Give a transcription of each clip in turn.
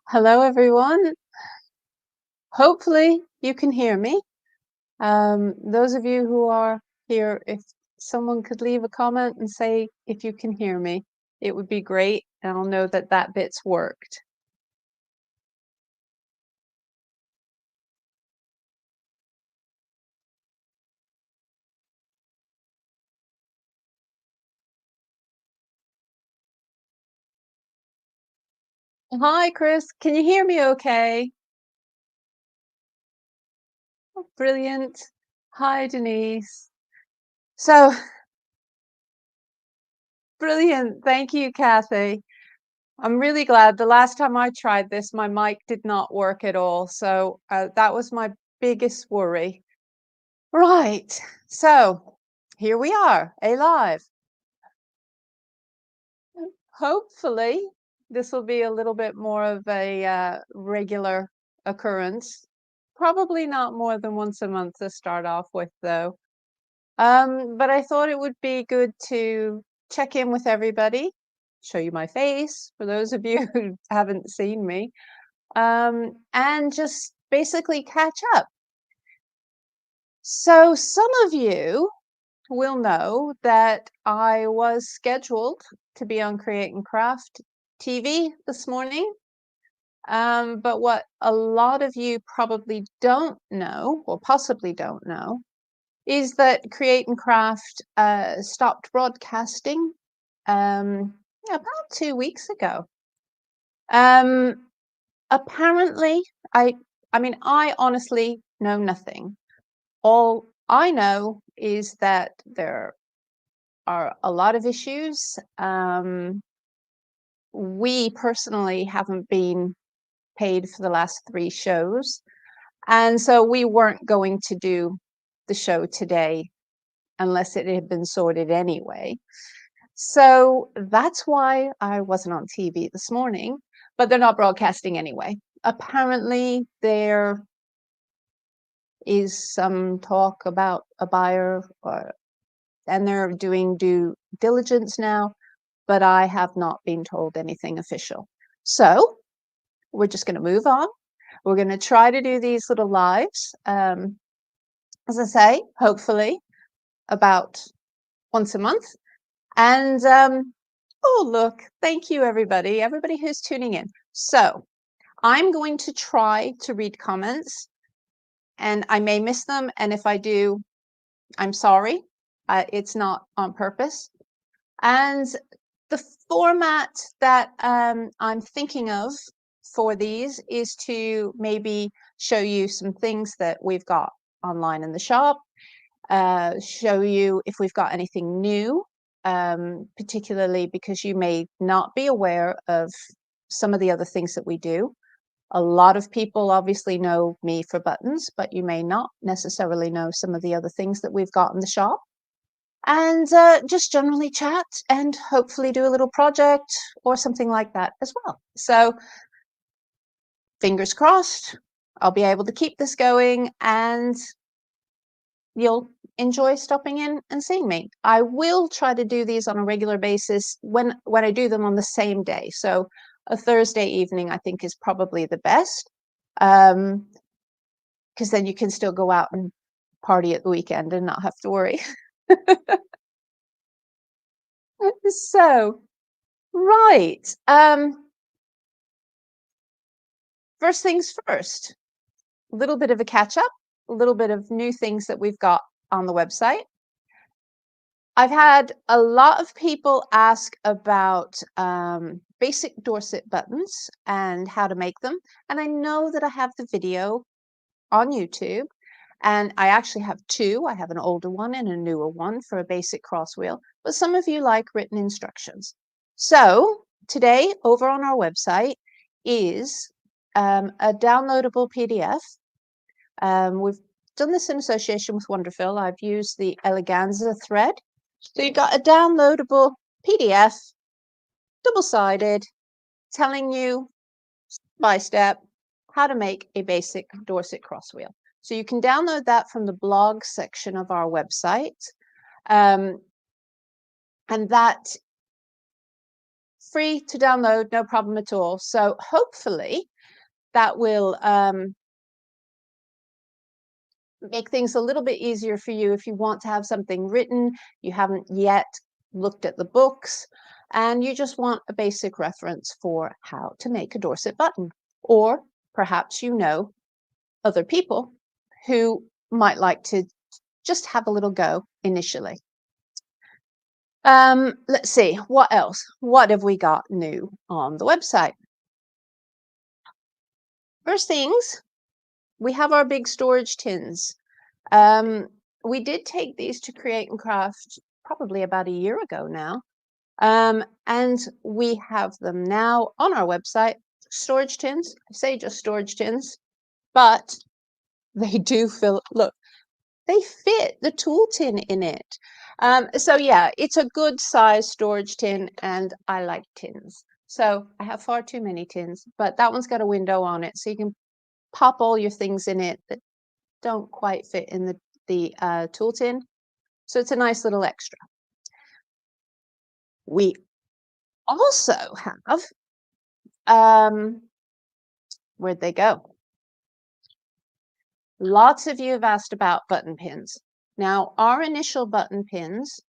Hello, everyone. Hopefully, you can hear me. Those of you who are here, if someone could leave a comment and say if you can hear me, it would be great, and I'll know that that bit's worked. Hi, Chris. Can you hear me okay? Oh, brilliant. Hi, Denise. So, brilliant. Thank you, Kathy. I'm really glad. The last time I tried this, my mic did not work at all. So, that was my biggest worry. Right. So here we are, alive. Hopefully, this will be a little bit more of a regular occurrence. Probably not more than once a month to start off with, though. But I thought it would be good to check in with everybody, show you my face for those of you who haven't seen me, and just basically catch up. So, some of you will know that I was scheduled to be on Create and Craft TV this morning. But what a lot of you probably don't know, or possibly don't know, is that Create and Craft stopped broadcasting about 2 weeks ago. Apparently, I mean, I honestly know nothing. All I know is that there are a lot of issues. We personally haven't been paid for the last 3 shows, and so we weren't going to do the show today unless it had been sorted anyway. So that's why I wasn't on TV this morning, but they're not broadcasting anyway. Apparently, there is some talk about a buyer, and they're doing due diligence now, but I have not been told anything official. So we're just going to move on. We're going to try to do these little lives, as I say, hopefully about once a month. And oh, look, thank you, everybody who's tuning in. So I'm going to try to read comments, and I may miss them. And if I do, I'm sorry. It's not on purpose. And the format that I'm thinking of for these is to maybe show you some things that we've got online in the shop, show you if we've got anything new, particularly because you may not be aware of some of the other things that we do. A lot of people obviously know me for buttons, but you may not necessarily know some of the other things that we've got in the shop. And just generally chat and hopefully do a little project or something like that as well. So fingers crossed, I'll be able to keep this going and you'll enjoy stopping in and seeing me. I will try to do these on a regular basis when I do them on the same day. So a Thursday evening, I think, is probably the best, because then you can still go out and party at the weekend and not have to worry. So, right. First things first, a little bit of a catch up, a little bit of new things that we've got on the website. I've had a lot of people ask about basic Dorset buttons and how to make them. And I know that I have the video on YouTube, and I actually have two. I have an older one and a newer one for a basic cross wheel, but some of you like written instructions. So today over on our website is a downloadable PDF. We've done this in association with WonderFil. I've used the Eleganza thread. So you've got a downloadable PDF, double-sided, telling you step by step how to make a basic Dorset crosswheel. So you can download that from the blog section of our website. And that free to download, no problem at all. So hopefully that will make things a little bit easier for you if you want to have something written, you haven't yet looked at the books, and you just want a basic reference for how to make a Dorset button. Or perhaps you know other people who might like to just have a little go initially. Let's see, what else? What have we got new on the website? First things, we have our big storage tins. We did take these to Create and Craft probably about a year ago now. And we have them now on our website. Storage tins, I say just storage tins, but they do fill, look, they fit the tool tin in it. So yeah, it's a good size storage tin, and I like tins. So I have far too many tins, but that one's got a window on it, so you can pop all your things in it that don't quite fit in the tool tin. So it's a nice little extra. We also have, where'd they go? Lots of you have asked about button pins. Now, our initial button pins,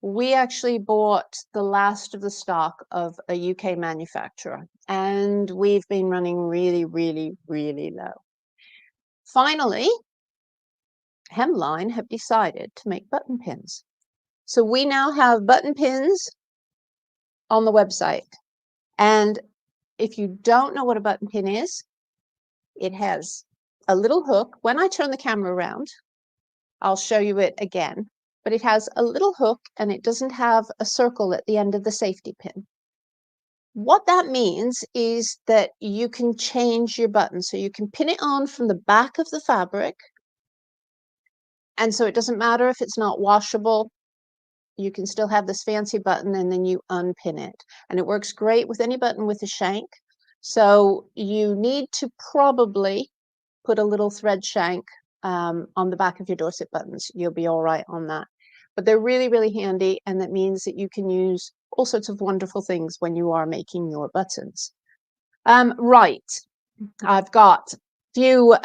we actually bought the last of the stock of a UK manufacturer, and we've been running really, really, really low. Finally, Hemline have decided to make button pins. So we now have button pins on the website. And if you don't know what a button pin is, it has a little hook. When I turn the camera around, I'll show you it again, but it has a little hook and it doesn't have a circle at the end of the safety pin. What that means is that you can change your button. So you can pin it on from the back of the fabric. And so it doesn't matter if it's not washable, you can still have this fancy button, and then you unpin it. And it works great with any button with a shank. So you need to probably put a little thread shank on the back of your Dorset buttons. You'll be all right on that. But they're really, really handy, and that means that you can use all sorts of wonderful things when you are making your buttons. Right, I've got a few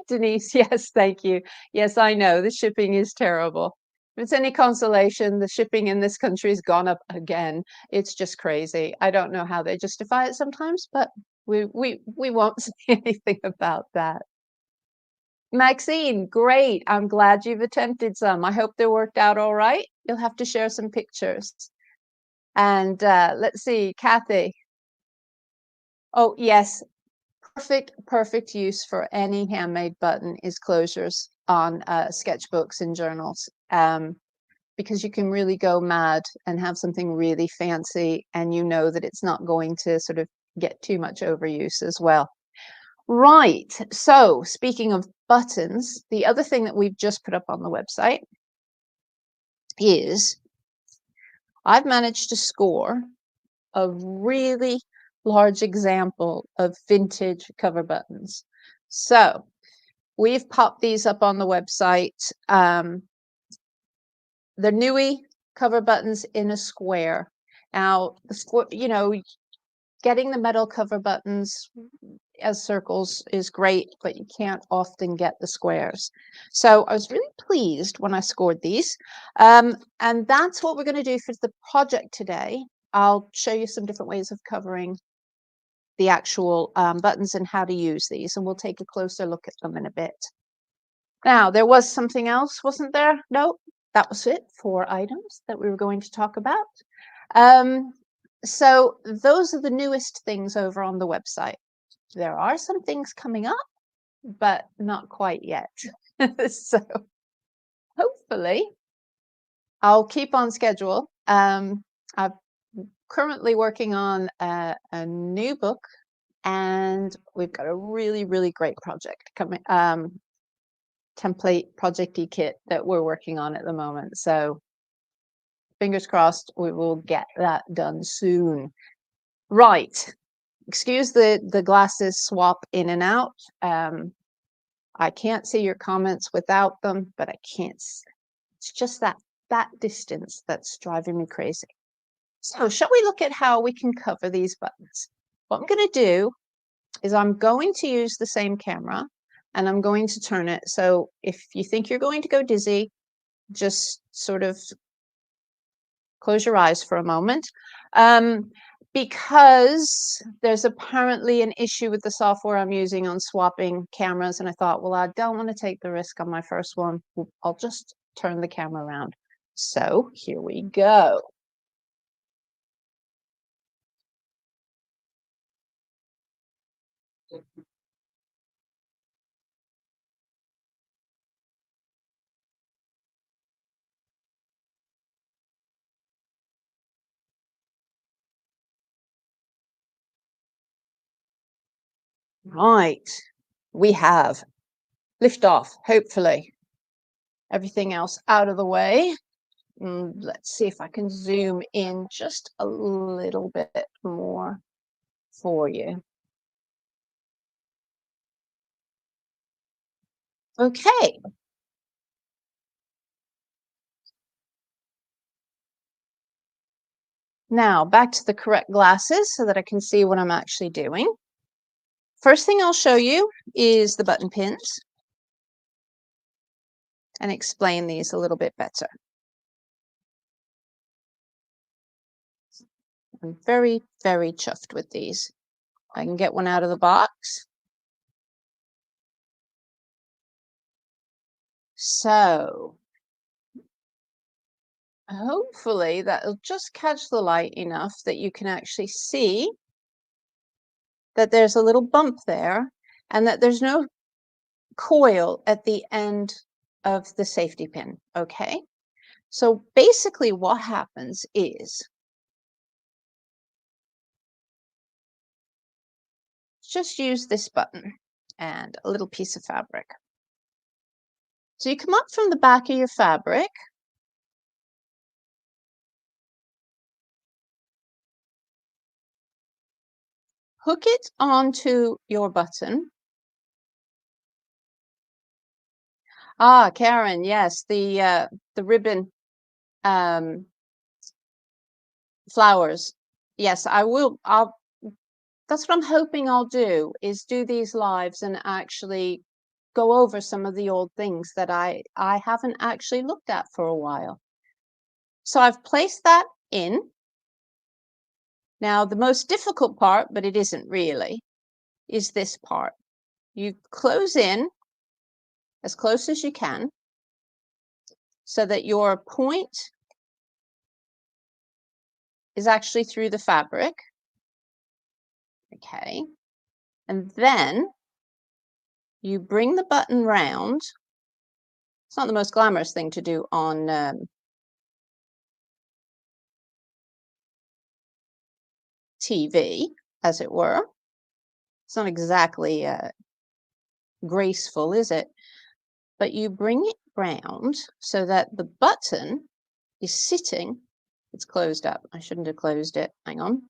Denise, yes, thank you. Yes, I know the shipping is terrible. If it's any consolation, the shipping in this country has gone up again. It's just crazy. I don't know how they justify it sometimes, but we won't say anything about that. Maxine, great. I'm glad you've attempted some. I hope they worked out all right. You'll have to share some pictures. And let's see, Kathy. Oh, yes, perfect use for any handmade button is closures on sketchbooks and journals, because you can really go mad and have something really fancy, and you know that it's not going to sort of get too much overuse as well. Right, so speaking of buttons, the other thing that we've just put up on the website is I've managed to score a really large example of vintage cover buttons. So we've popped these up on the website. The Nui cover buttons in a square. Now, you know, getting the metal cover buttons as circles is great, but you can't often get the squares. So I was really pleased when I scored these. And that's what we're going to do for the project today. I'll show you some different ways of covering the actual buttons and how to use these, and we'll take a closer look at them in a bit. Now, there was something else, wasn't there? No, that was it. 4 items that we were going to talk about. So those are the newest things over on the website. There are some things coming up, but not quite yet. So hopefully I'll keep on schedule. I'm currently working on a new book, and we've got a really, really great project coming, template project-y kit that we're working on at the moment. So fingers crossed we will get that done soon. Right. Excuse the glasses swap in and out. I can't see your comments without them, but I can't. It's just that that distance that's driving me crazy. So shall we look at how we can cover these buttons? What I'm going to do is I'm going to use the same camera and I'm going to turn it. So if you think you're going to go dizzy, just sort of close your eyes for a moment. Because there's apparently an issue with the software I'm using on swapping cameras. And I thought, well, I don't want to take the risk on my first one. I'll just turn the camera around. So here we go. Right, we have liftoff, hopefully. Everything else out of the way. Let's see if I can zoom in just a little bit more for you. Okay. Now back to the correct glasses so that I can see what I'm actually doing. First thing I'll show you is the button pins and explain these a little bit better. I'm very, very chuffed with these. I can get one out of the box. So hopefully that'll just catch the light enough that you can actually see that there's a little bump there and that there's no coil at the end of the safety pin, okay? So basically what happens is just use this button and a little piece of fabric. So you come up from the back of your fabric, hook it onto your button. Ah, Karen, yes, the ribbon flowers. Yes, I will. That's what I'm hoping I'll do, is do these lives and actually go over some of the old things that I haven't actually looked at for a while. So I've placed that in. Now, the most difficult part, but it isn't really, is this part. You close in as close as you can so that your point is actually through the fabric. Okay. And then you bring the button round. It's not the most glamorous thing to do on TV, as it were. It's not exactly graceful, is it? But you bring it round so that the button is sitting. It's closed up. I shouldn't have closed it. Hang on.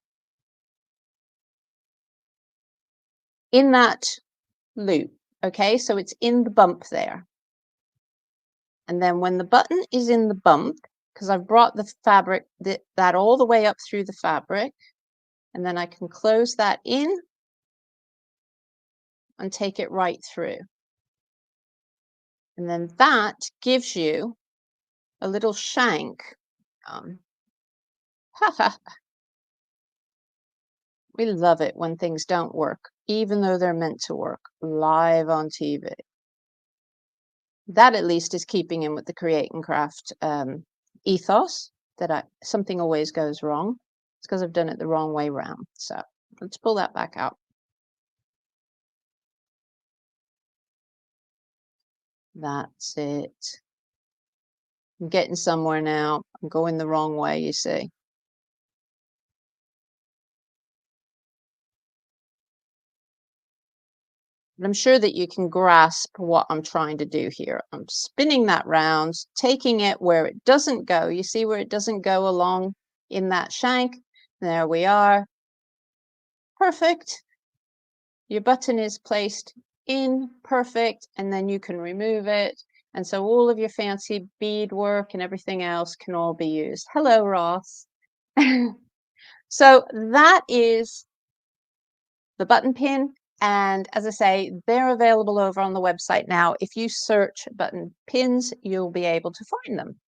In that loop. Okay, so it's in the bump there. And then when the button is in the bump, because I've brought the fabric, that all the way up through the fabric, and then I can close that in and take it right through. And then that gives you a little shank. We love it when things don't work, even though they're meant to work live on TV. That at least is keeping in with the create and craft ethos that something always goes wrong. It's because I've done it the wrong way round. So let's pull that back out. That's it. I'm getting somewhere now. I'm going the wrong way, you see. But I'm sure that you can grasp what I'm trying to do here. I'm spinning that round, taking it where it doesn't go. You see where it doesn't go along in that shank? There we are. Perfect. Your button is placed in perfect, and then you can remove it. And so all of your fancy beadwork and everything else can all be used. Hello, Ross. So that is the button pin. And as I say, they're available over on the website now. If you search button pins, you'll be able to find them.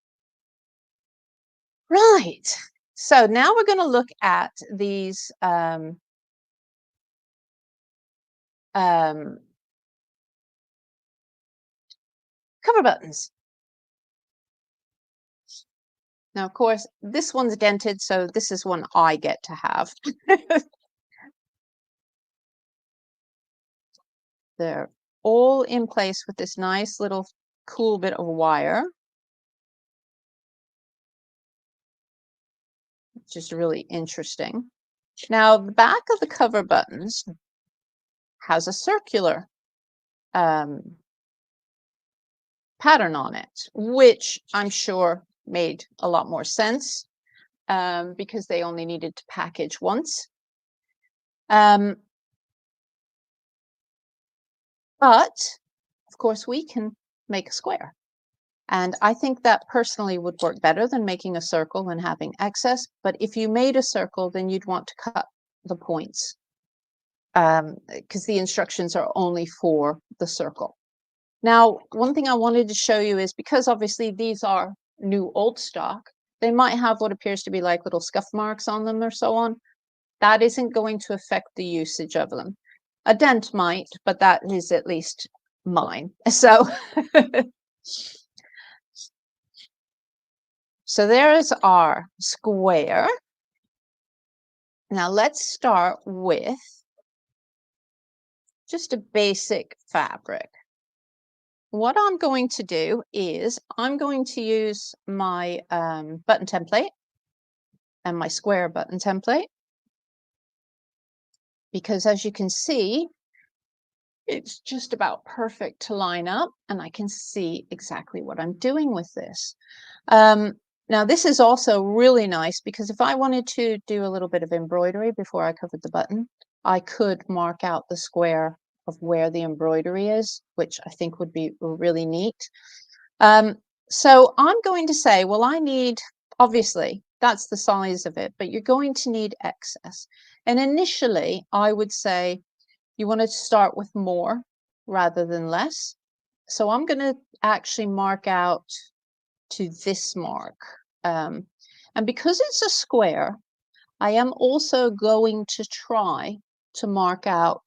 Right. So now we're going to look at these cover buttons. Now, of course, this one's dented, so this is one I get to have. They're all in place with this nice little cool bit of wire, which is really interesting. Now, the back of the cover buttons has a circular pattern on it, which I'm sure made a lot more sense because they only needed to package once. But, of course, we can make a square. And I think that personally would work better than making a circle and having excess. But if you made a circle, then you'd want to cut the points because the instructions are only for the circle. Now, one thing I wanted to show you is because obviously these are new old stock, they might have what appears to be like little scuff marks on them or so on. That isn't going to affect the usage of them. A dent might, but that is at least mine. So so there is our square. Now let's start with just a basic fabric. What I'm going to do is I'm going to use my button template and my square button template because as you can see, it's just about perfect to line up and I can see exactly what I'm doing with this. Now this is also really nice because if I wanted to do a little bit of embroidery before I covered the button, I could mark out the square of where the embroidery is, which I think would be really neat. So I'm going to say, well, I need, obviously, that's the size of it, but you're going to need excess. And initially, I would say you want to start with more rather than less. So I'm going to actually mark out to this mark. And because it's a square, I am also going to try to mark out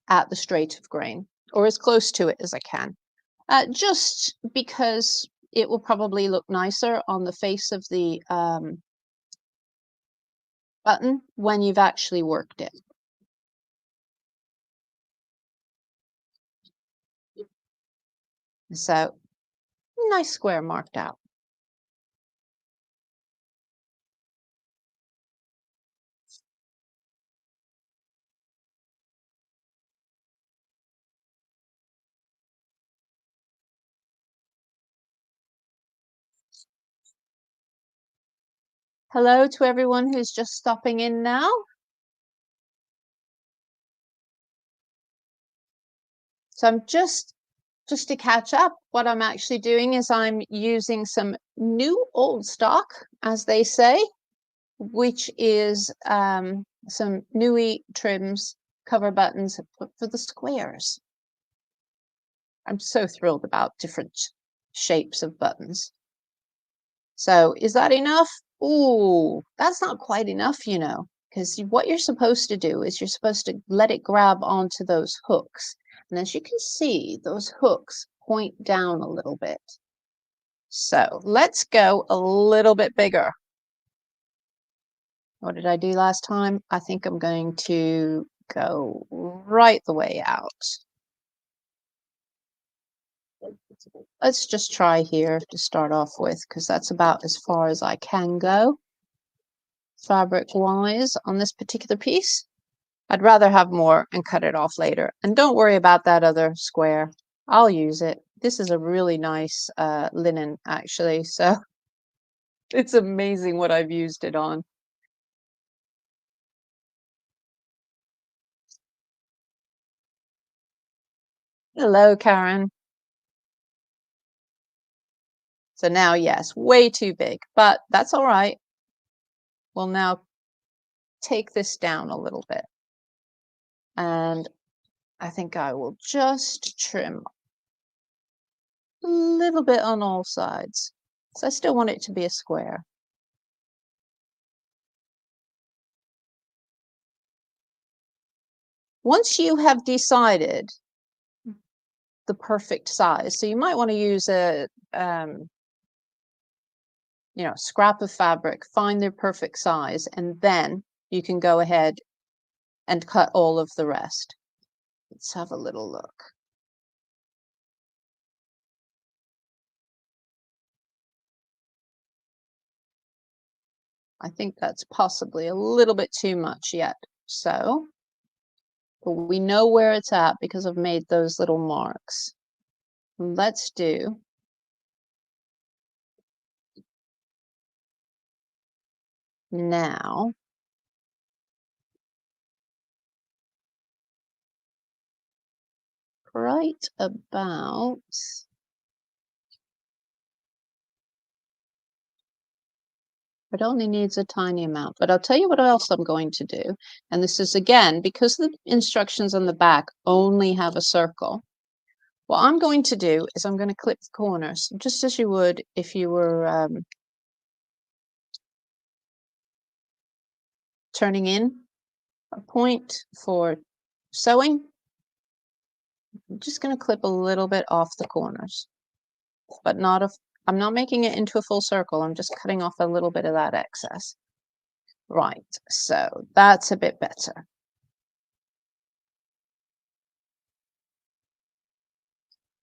at the straight of grain or as close to it as I can. Just because it will probably look nicer on the face of the button when you've actually worked it. So, nice square marked out. Hello to everyone who's just stopping in now. So I'm just to catch up, what I'm actually doing is I'm using some new old stock, as they say, which is some Nui trims, cover buttons for the squares. I'm so thrilled about different shapes of buttons. So is that enough? Ooh, that's not quite enough, you know, because what you're supposed to do is you're supposed to let it grab onto those hooks. And as you can see, those hooks point down a little bit. So let's go a little bit bigger. What did I do last time? I think I'm going to go right the way out. Let's just try here to start off with, because that's about as far as I can go fabric-wise on this particular piece. I'd rather have more and cut it off later. And don't worry about that other square. I'll use it. This is a really nice linen, actually. So it's amazing what I've used it on. Hello, Karen. So now, yes, way too big, but that's all right. We'll now take this down a little bit. And I think I will just trim a little bit on all sides. So I still want it to be a square. Once you have decided the perfect size, so you might want to use a scrap of fabric, find their perfect size, and then you can go ahead and cut all of the rest. Let's have a little look. I think that's possibly a little bit too much yet. So, but we know where it's at because I've made those little marks. Let's do now right about it only needs a tiny amount, but I'll tell you what else I'm going to do. And this is again, because the instructions on the back only have a circle. What I'm going to do is I'm going to clip the corners, just as you would if you were turning in a point for sewing. I'm just going to clip a little bit off the corners, but I'm not making it into a full circle. I'm just cutting off a little bit of that excess. Right, so that's a bit better.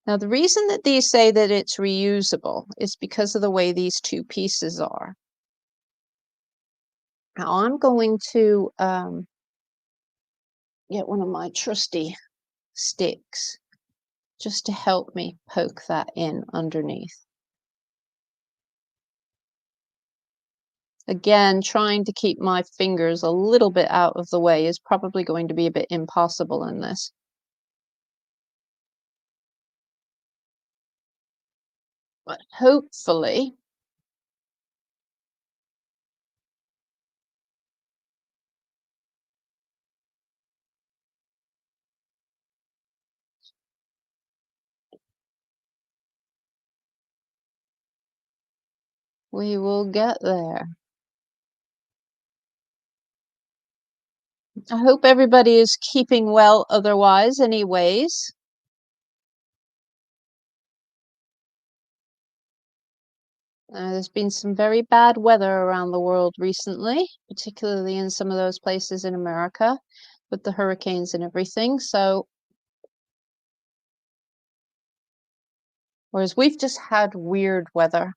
Now, the reason that these say that it's reusable is because of the way these two pieces are. Now, I'm going to get one of my trusty sticks just to help me poke that in underneath. Again, trying to keep my fingers a little bit out of the way is probably going to be a bit impossible in this. But hopefully, we will get there. I hope everybody is keeping well otherwise, anyways. There's been some very bad weather around the world recently, particularly in some of those places in America with the hurricanes and everything. So, whereas we've just had weird weather.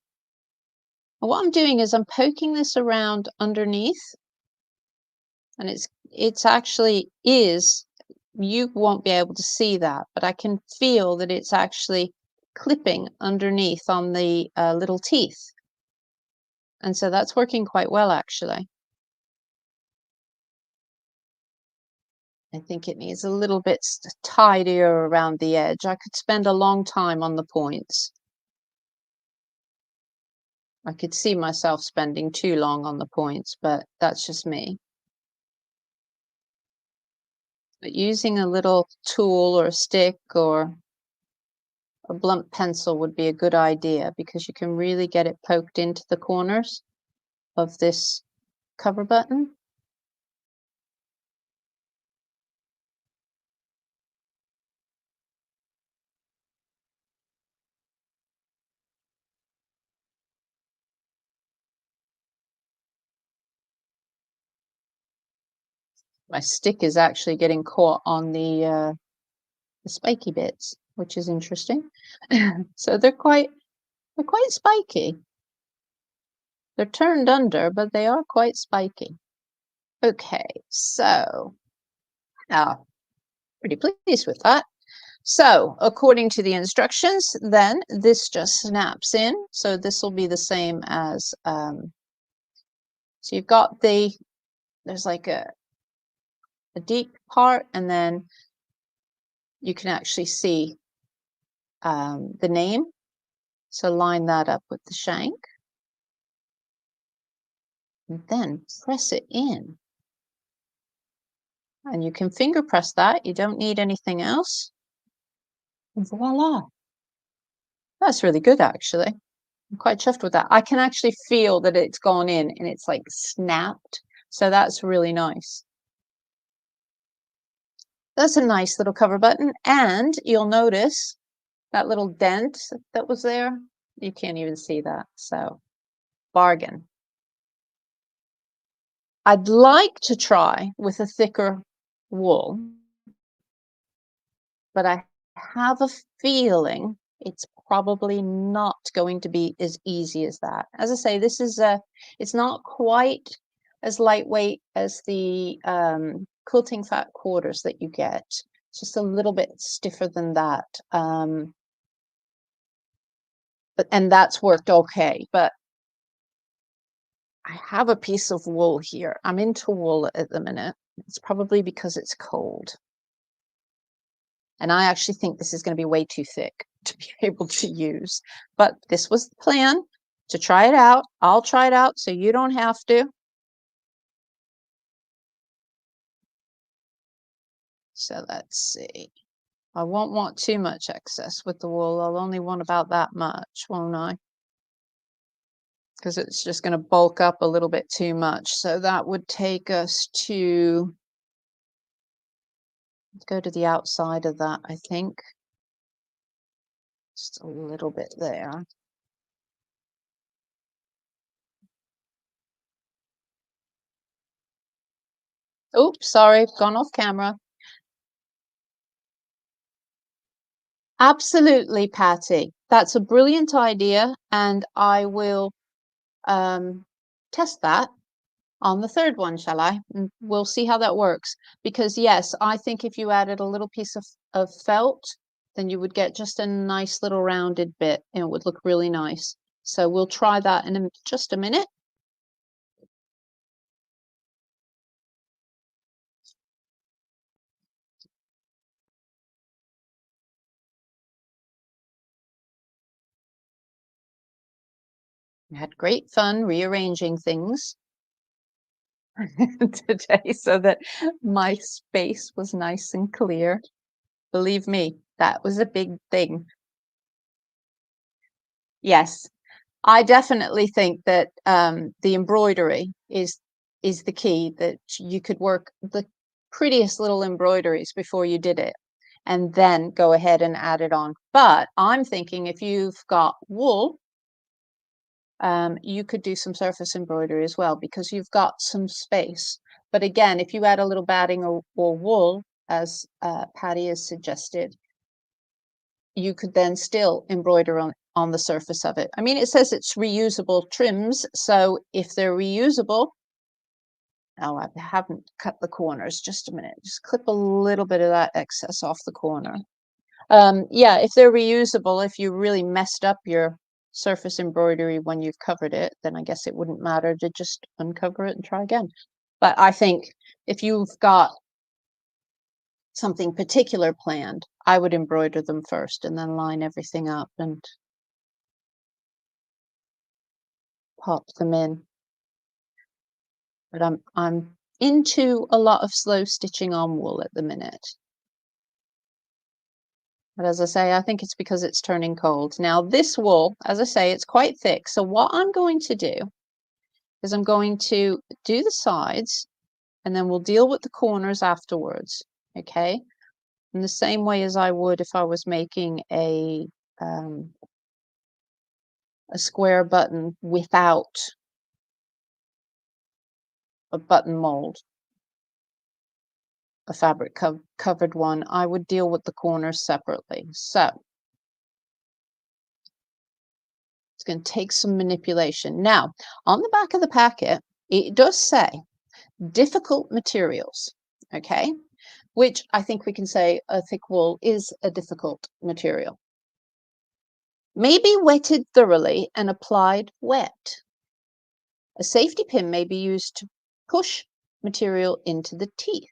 And what I'm doing is I'm poking this around underneath, and it's actually you won't be able to see that, but I can feel that it's actually clipping underneath on the little teeth. And so that's working quite well, actually. I think it needs a little bit tidier around the edge. I could spend a long time on the points. I could see myself spending too long on the points, but that's just me. But using a little tool or a stick or a blunt pencil would be a good idea because you can really get it poked into the corners of this cover button. My stick is actually getting caught on the spiky bits, which is interesting. So they're quite spiky. They're turned under, but they are quite spiky. Okay, so pretty pleased with that. So according to the instructions, then this just snaps in. So this will be the same as, so you've got there's like a deep part, and then you can actually see the name So line that up with the shank. And then press it in. And you can finger press that. You don't need anything else. And voila. That's really good, actually. I'm quite chuffed with that. I can actually feel that it's gone in and it's like snapped. So that's really nice. That's a nice little cover button. And you'll notice that little dent that was there. You can't even see that. So bargain. I'd like to try with a thicker wool, but I have a feeling it's probably not going to be as easy as that. As I say, this is it's not quite as lightweight as the quilting fat quarters that you get. It's just a little bit stiffer than that. And that's worked okay, but I have a piece of wool here. I'm into wool at the minute. It's probably because it's cold. And I actually think this is going to be way too thick to be able to use. But this was the plan, to try it out. I'll try it out so you don't have to. So let's see. I won't want too much excess with the wool. I'll only want about that much, won't I? Because it's just going to bulk up a little bit too much. So that would take us to, let's go to the outside of that, I think. Just a little bit there. Oops, sorry, gone off camera. Absolutely, Patty. That's a brilliant idea, and I will test that on the third one, shall I? And we'll see how that works. Because yes, I think if you added a little piece of felt, then you would get just a nice little rounded bit, and it would look really nice. So we'll try that in just a minute. I had great fun rearranging things today so that my space was nice and clear. Believe me, that was a big thing. Yes, I definitely think that the embroidery is the key, that you could work the prettiest little embroideries before you did it and then go ahead and add it on. But I'm thinking if you've got wool, you could do some surface embroidery as well because you've got some space. But again, if you add a little batting or wool, as Patty has suggested, you could then still embroider on the surface of it. I mean, it says it's reusable trims, so if they're reusable, oh, I haven't cut the corners. Just a minute, just clip a little bit of that excess off the corner. Yeah, if they're reusable, if you really messed up your surface embroidery when you've covered it, then I guess it wouldn't matter to just uncover it and try again. But I think if you've got something particular planned, I would embroider them first and then line everything up and pop them in. But I'm into a lot of slow stitching on wool at the minute. But as I say, I think it's because it's turning cold. Now this wool, as I say, it's quite thick. So what I'm going to do is I'm going to do the sides and then we'll deal with the corners afterwards. Okay. In the same way as I would if I was making a square button without a button mold, a fabric covered one, I would deal with the corners separately. So it's going to take some manipulation. Now, on the back of the packet, it does say difficult materials, okay? Which I think we can say a thick wool is a difficult material. May be wetted thoroughly and applied wet. A safety pin may be used to push material into the teeth.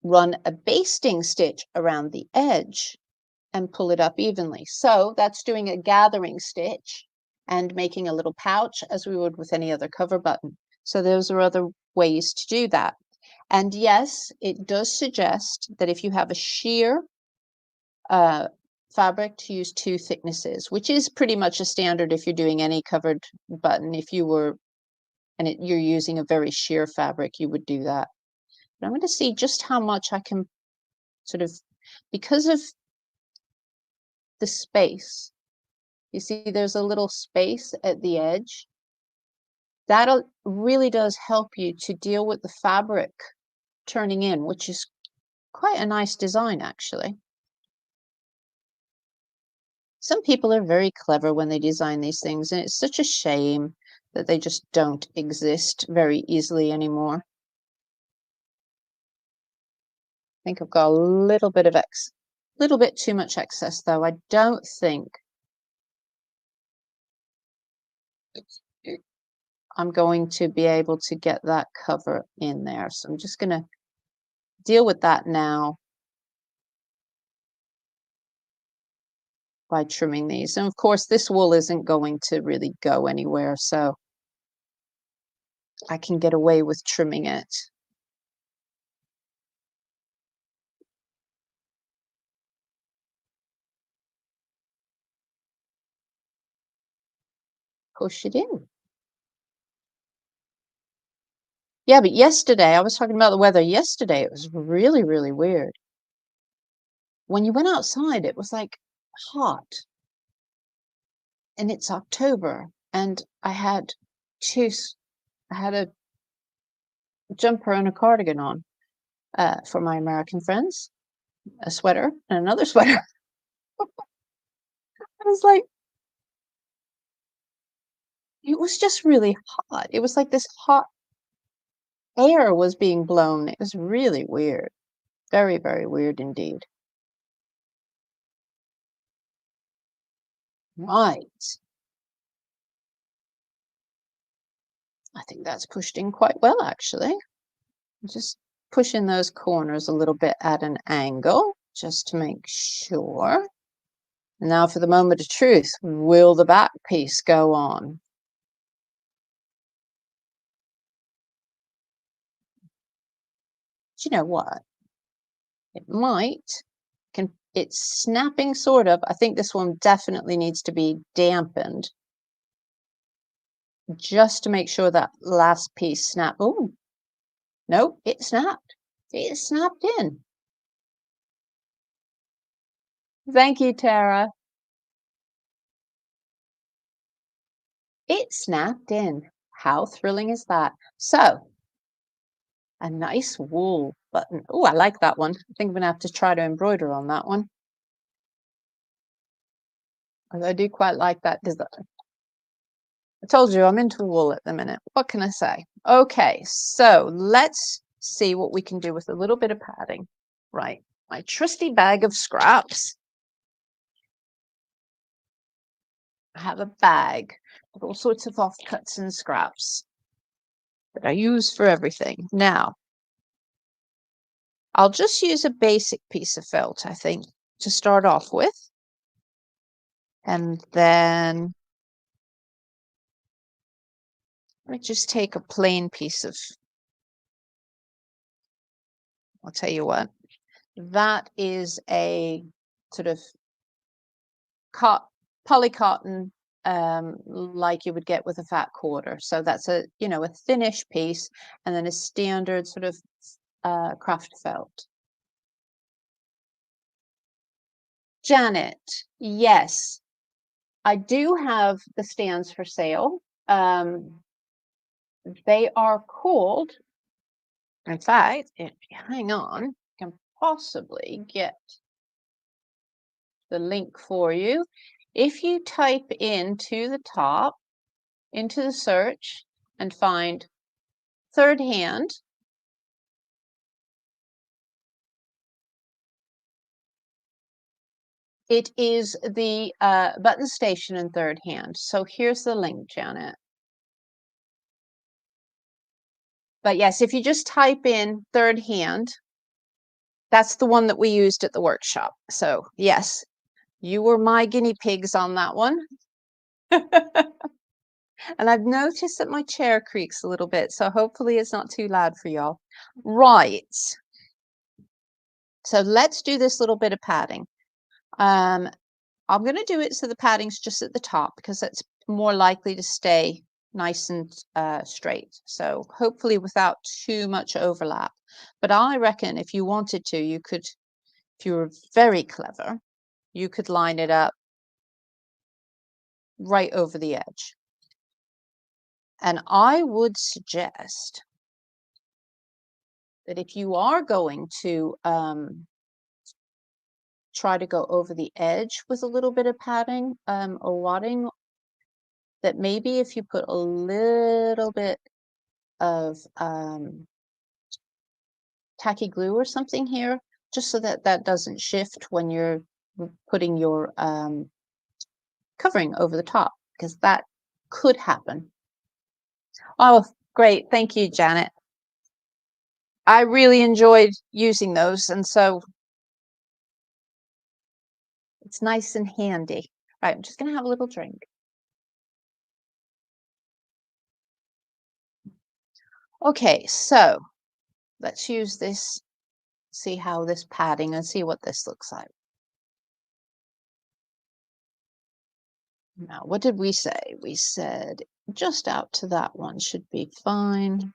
Run a basting stitch around the edge. and pull it up evenly. So that's doing a gathering stitch and making a little pouch as we would with any other cover button. So those are other ways to do that. And yes, it does suggest that if you have a sheer fabric, to use 2 thicknesses, which is pretty much a standard if you're doing any covered button. If you were, and you're using a very sheer fabric, you would do that. But I'm going to see just how much I can sort of, because of the space, you see there's a little space at the edge. That really does help you to deal with the fabric turning in, which is quite a nice design, actually. Some people are very clever when they design these things, and it's such a shame that they just don't exist very easily anymore. I think I've got a little bit too much excess, though. I don't think I'm going to be able to get that cover in there. So I'm just going to deal with that now by trimming these. And of course, this wool isn't going to really go anywhere, so I can get away with trimming it. Push it in. Yeah, but yesterday, I was talking about the weather yesterday. It was really, really weird. When you went outside, it was like hot. And it's October, and I had a jumper and a cardigan on for my American friends, a sweater and another sweater. I was like, it was just really hot. It was like this hot air was being blown. It was really weird. Very, very weird indeed. Right. I think that's pushed in quite well, actually. Just push in those corners a little bit at an angle, just to make sure. Now for the moment of truth, will the back piece go on? Do you know what? It might. It's snapping sort of. I think this one definitely needs to be dampened just to make sure that last piece snap. Oh, no, it snapped. It snapped in. Thank you, Tara. It snapped in. How thrilling is that? So, a nice wool button. Oh, I like that one. I think I'm going to have to try to embroider on that one. I do quite like that design. I told you I'm into wool at the minute. What can I say? Okay, so let's see what we can do with a little bit of padding. Right, my trusty bag of scraps. I have a bag with all sorts of offcuts and scraps that I use for everything. Now, I'll just use a basic piece of felt, I think, to start off with. And then I just take a plain piece of, I'll tell you what, that is a sort of poly cotton, like you would get with a fat quarter. So that's a, you know, a thinnish piece, and then a standard sort of craft felt. Janet, yes, I do have the stands for sale. They are called, in fact, hang on, I can possibly get the link for you. If you type into the top, into the search, and find third hand, it is the button station in third hand. So here's the link, Janet. But yes, if you just type in third hand, that's the one that we used at the workshop. So yes, You were my guinea pigs on that one. And I've noticed that my chair creaks a little bit, so hopefully it's not too loud for y'all. Right. So let's do this little bit of padding. I'm going to do it so the padding's just at the top because that's more likely to stay nice and straight. So hopefully without too much overlap. But I reckon if you wanted to, you could, if you were very clever, you could line it up right over the edge. And I would suggest that if you are going to try to go over the edge with a little bit of padding or wadding, that maybe if you put a little bit of tacky glue or something here, just so that that doesn't shift when you're putting your covering over the top, because that could happen. Oh, great. Thank you, Janet. I really enjoyed using those, and so it's nice and handy. Right, I'm just going to have a little drink. Okay, so let's use this, see how this padding, and see what this looks like. Now, what did we say? We said just out to that one should be fine.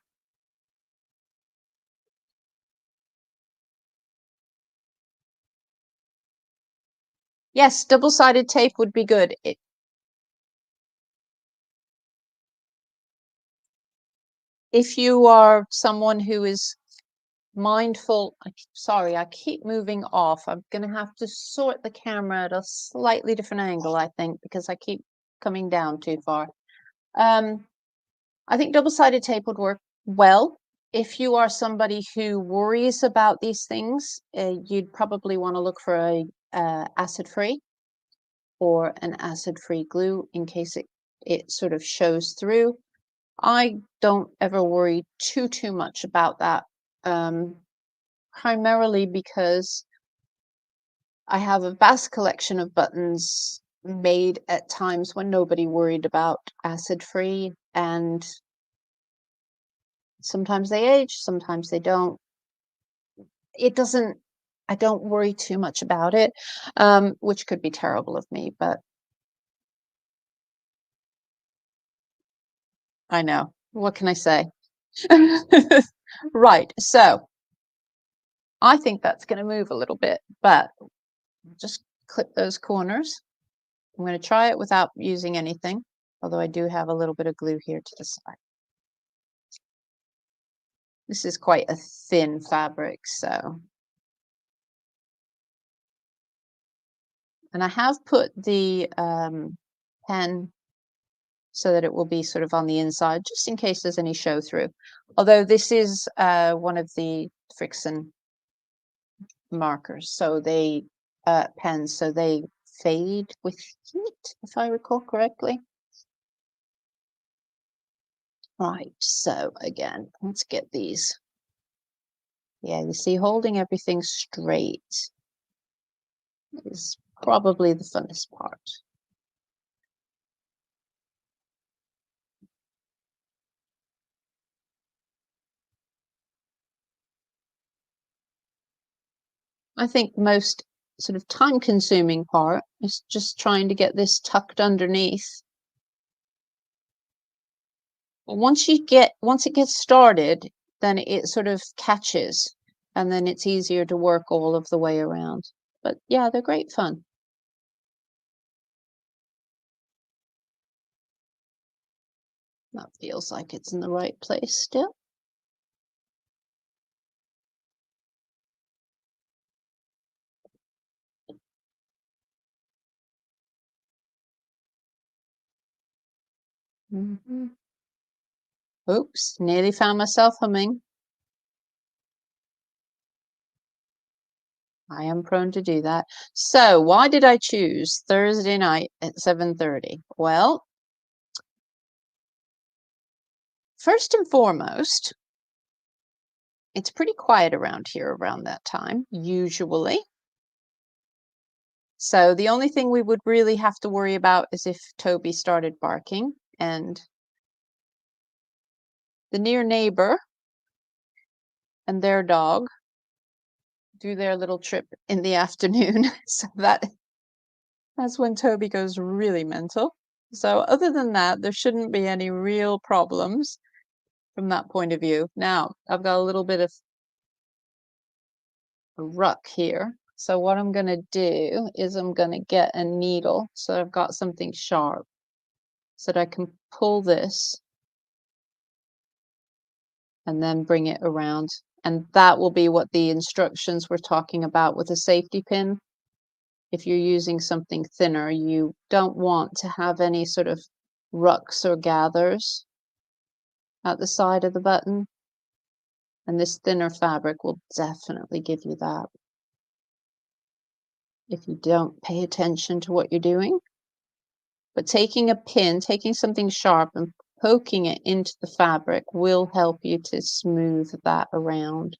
Yes, double-sided tape would be good. If you are someone who is mindful, sorry, I keep moving off. I'm going to have to sort the camera at a slightly different angle, I think, because I keep coming down too far. I think double-sided tape would work well. If you are somebody who worries about these things, you'd probably want to look for a acid-free or an acid-free glue in case it sort of shows through. I don't ever worry too much about that, primarily because I have a vast collection of buttons made at times when nobody worried about acid-free, and sometimes they age, sometimes they don't. It doesn't, I don't worry too much about it, which could be terrible of me, but I know. What can I say? Right, so I think that's going to move a little bit, but just clip those corners. I'm going to try it without using anything, although I do have a little bit of glue here to the side. This is quite a thin fabric, so. And I have put the pen so that it will be sort of on the inside, just in case there's any show through. Although this is one of the Frixion markers, so they pens, so they fade with heat, if I recall correctly. Right, so again, let's get these. Yeah, you see, holding everything straight is probably the funnest part. I think most sort of time-consuming part is just trying to get this tucked underneath. Once it gets started, then it sort of catches, and then it's easier to work all of the way around. But yeah, they're great fun. That feels like it's in the right place still. Oops, nearly found myself humming. I am prone to do that. So why did I choose Thursday night at 7:30? Well, first and foremost, it's pretty quiet around here around that time, usually. So the only thing we would really have to worry about is if Toby started barking, and the near neighbor and their dog do their little trip in the afternoon. So that's when Toby goes really mental. So other than that, there shouldn't be any real problems from that point of view. Now, I've got a little bit of a ruck here. So what I'm going to do is I'm going to get a needle. So I've got something sharp so that I can pull this and then bring it around. And that will be what the instructions we're talking about with a safety pin. If you're using something thinner, you don't want to have any sort of rucks or gathers at the side of the button. And this thinner fabric will definitely give you that if you don't pay attention to what you're doing. But taking a pin, taking something sharp and poking it into the fabric will help you to smooth that around.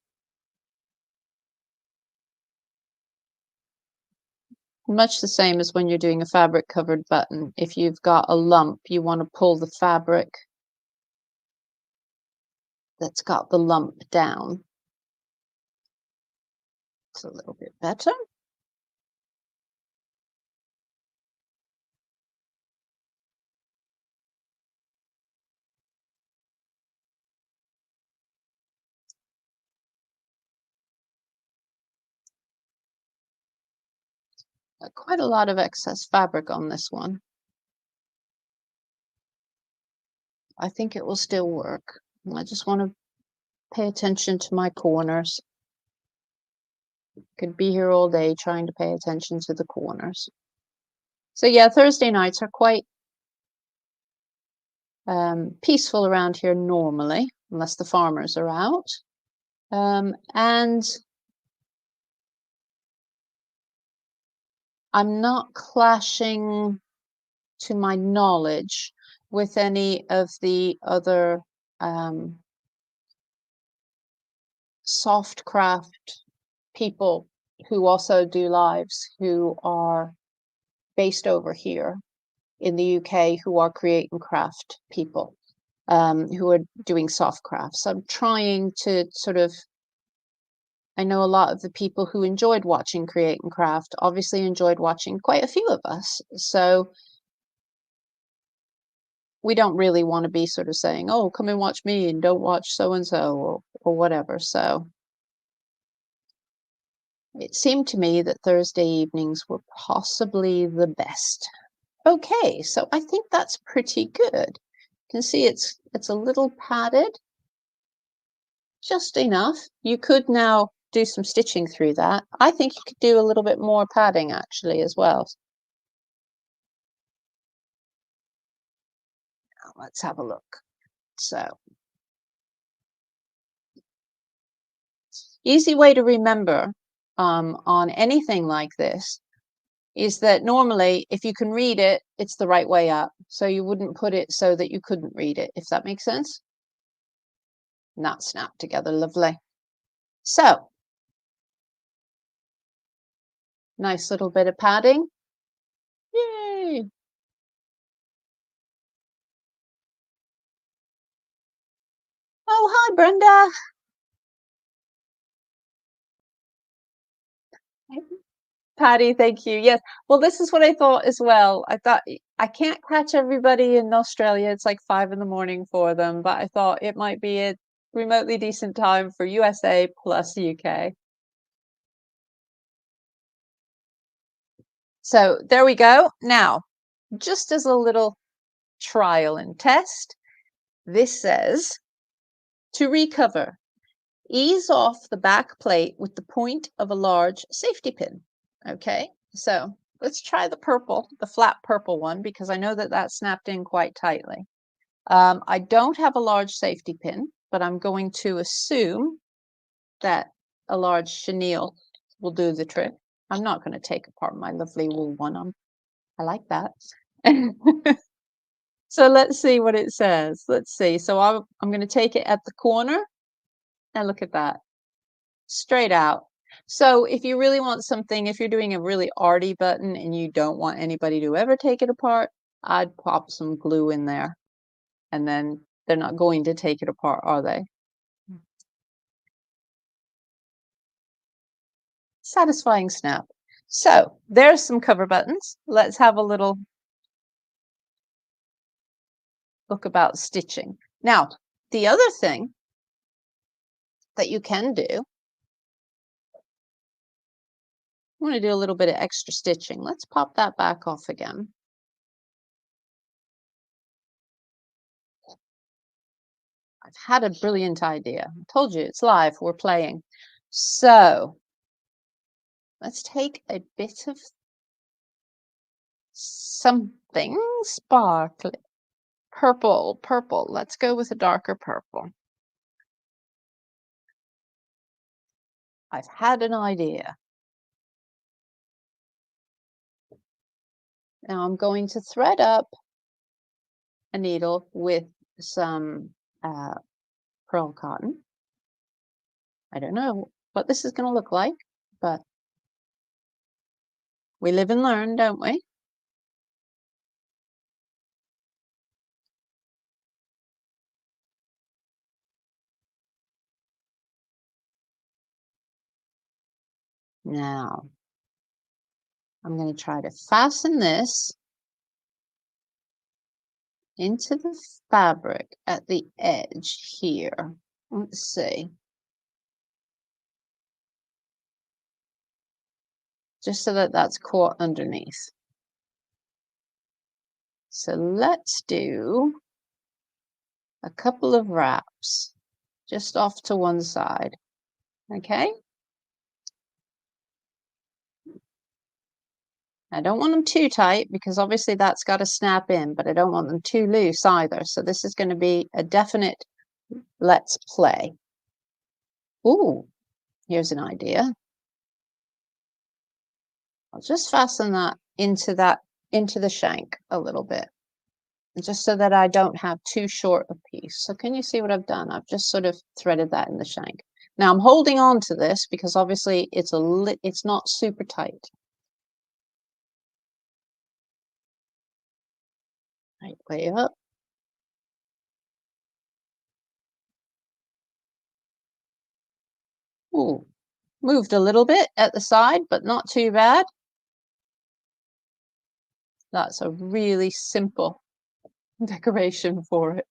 Much the same as when you're doing a fabric covered button. If you've got a lump, you want to pull the fabric that's got the lump down. It's a little bit better. Quite a lot of excess fabric on this one. I think it will still work. I just want to pay attention to my corners. Could be here all day trying to pay attention to the corners. So yeah, Thursday nights are quite peaceful around here normally, unless the farmers are out. And I'm not clashing, to my knowledge, with any of the other soft craft people who also do lives, who are based over here in the UK, who are create and craft people, who are doing soft crafts. So I'm trying to sort of, I know a lot of the people who enjoyed watching Create and Craft obviously enjoyed watching quite a few of us. So we don't really want to be sort of saying, oh, come and watch me and don't watch so-and-so or whatever. So it seemed to me that Thursday evenings were possibly the best. Okay, so I think that's pretty good. You can see it's a little padded, just enough. You could now do some stitching through that. I think you could do a little bit more padding actually as well. Now let's have a look. So, easy way to remember on anything like this is that normally if you can read it, it's the right way up. So you wouldn't put it so that you couldn't read it, if that makes sense. Not snapped together, lovely. So, nice little bit of padding. Yay! Oh, hi, Brenda. Patty, thank you. Yes. Well, this is what I thought as well. I thought I can't catch everybody in Australia. It's like 5 in the morning for them, but I thought it might be a remotely decent time for USA plus UK. So there we go. Now, just as a little trial and test, this says to recover, ease off the back plate with the point of a large safety pin. Okay, so let's try the purple, the flat purple one, because I know that that snapped in quite tightly. I don't have a large safety pin, but I'm going to assume that a large chenille will do the trick. I'm not going to take apart my lovely wool one. I like that. So let's see what it says. Let's see. So I'm going to take it at the corner and look at that. Straight out. So if you really want something, if you're doing a really arty button and you don't want anybody to ever take it apart, I'd pop some glue in there, and then they're not going to take it apart, are they? Satisfying snap. So there's some cover buttons. Let's have a little look about stitching. Now, the other thing that you can do, I want to do a little bit of extra stitching. Let's pop that back off again. I've had a brilliant idea. I told you it's live, we're playing. So let's take a bit of something sparkly. Purple, purple. Let's go with a darker purple. I've had an idea. Now I'm going to thread up a needle with some pearl cotton. I don't know what this is going to look like, but we live and learn, don't we? Now, I'm going to try to fasten this into the fabric at the edge here. Let's see. Just so that that's caught underneath. So let's do a couple of wraps just off to one side. Okay? I don't want them too tight because obviously that's got to snap in, but I don't want them too loose either. So this is going to be a definite let's play. Ooh, here's an idea. I'll just fasten that into the shank a little bit, just so that I don't have too short a piece. So can you see what I've done? I've just sort of threaded that in the shank. Now I'm holding on to this because obviously it's not super tight. Right, way up. Ooh, moved a little bit at the side, but not too bad. That's a really simple decoration for it.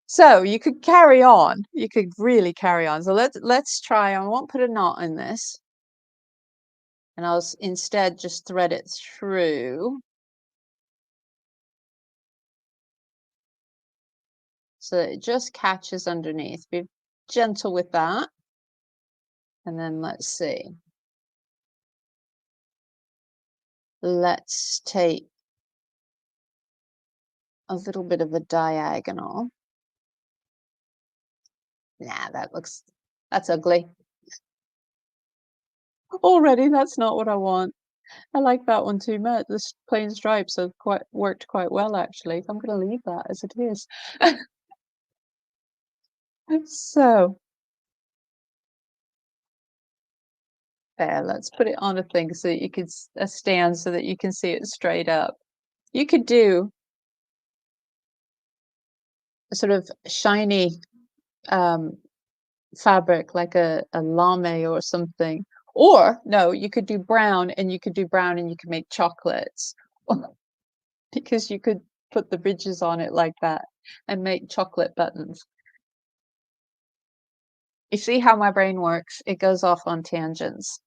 So you could carry on. You could really carry on. So let's try. I won't put a knot in this. And I'll instead just thread it through. So that it just catches underneath. Be gentle with that. And then let's see. Let's take a little bit of a diagonal. Nah, that's ugly. Already, that's not what I want. I like that one too much. This plain stripes have worked quite well, actually. I'm going to leave that as it is. So, there, let's put it on a thing so that you can a stand so that you can see it straight up. You could do a sort of shiny fabric like a lame or something. Or no, you could do brown and you could do brown and you could make chocolates because you could put the ridges on it like that and make chocolate buttons. You see how my brain works? It goes off on tangents.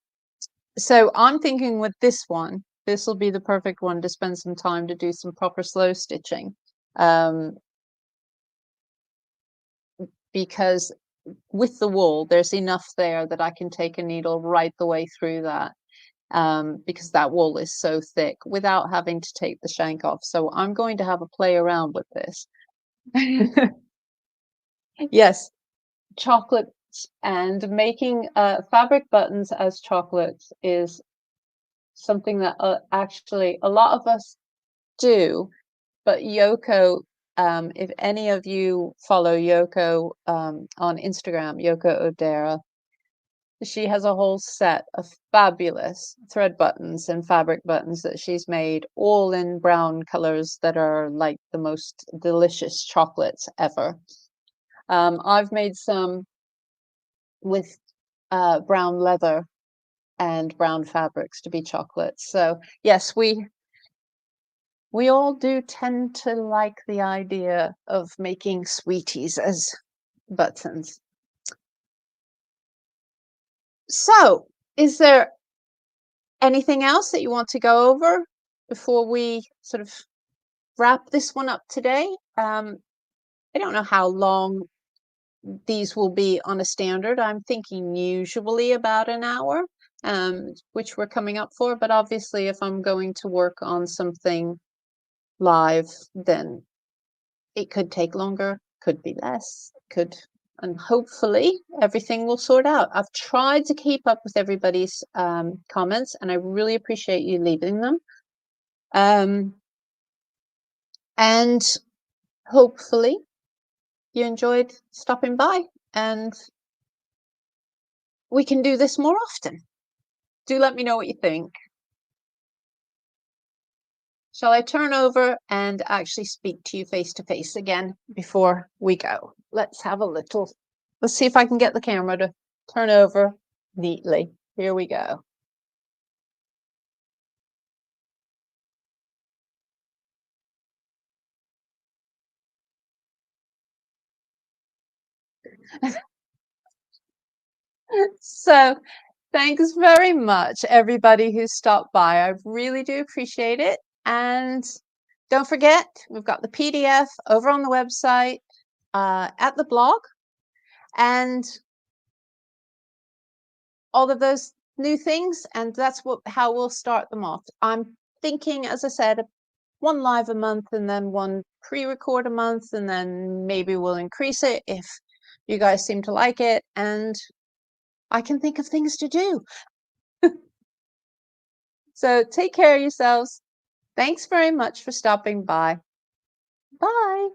So I'm thinking with this one, this will be the perfect one to spend some time to do some proper slow stitching. Because with the wool, there's enough there that I can take a needle right the way through that. Because that wool is so thick without having to take the shank off. So I'm going to have a play around with this. Yes, chocolates and making fabric buttons as chocolates is something that actually a lot of us do. But Yoko, if any of you follow Yoko on Instagram, Yoko Odera, She has a whole set of fabulous thread buttons and fabric buttons that she's made, all in brown colors that are like the most delicious chocolates ever. I've made some with brown leather and brown fabrics to be chocolates. So yes, we all do tend to like the idea of making sweeties as buttons. So, is there anything else that you want to go over before we sort of wrap this one up today? I don't know how long these will be on a standard. I'm thinking usually about an hour, which we're coming up for. But obviously, if I'm going to work on something live, then it could take longer, could be less, could, and hopefully everything will sort out. I've tried to keep up with everybody's comments, and I really appreciate you leaving them. And hopefully you enjoyed stopping by, and we can do this more often. Do let me know what you think. Shall I turn over and actually speak to you face to face again before we go? Let's have a little, let's see if I can get the camera to turn over neatly. Here we go. So thanks very much, everybody who stopped by. I really do appreciate it. And don't forget, we've got the PDF over on the website, at the blog, and all of those new things. And that's how we'll start them off. I'm thinking, as I said, one live a month and then one pre-record a month, and then maybe we'll increase it if you guys seem to like it and I can think of things to do. So take care of yourselves. Thanks very much for stopping by. Bye.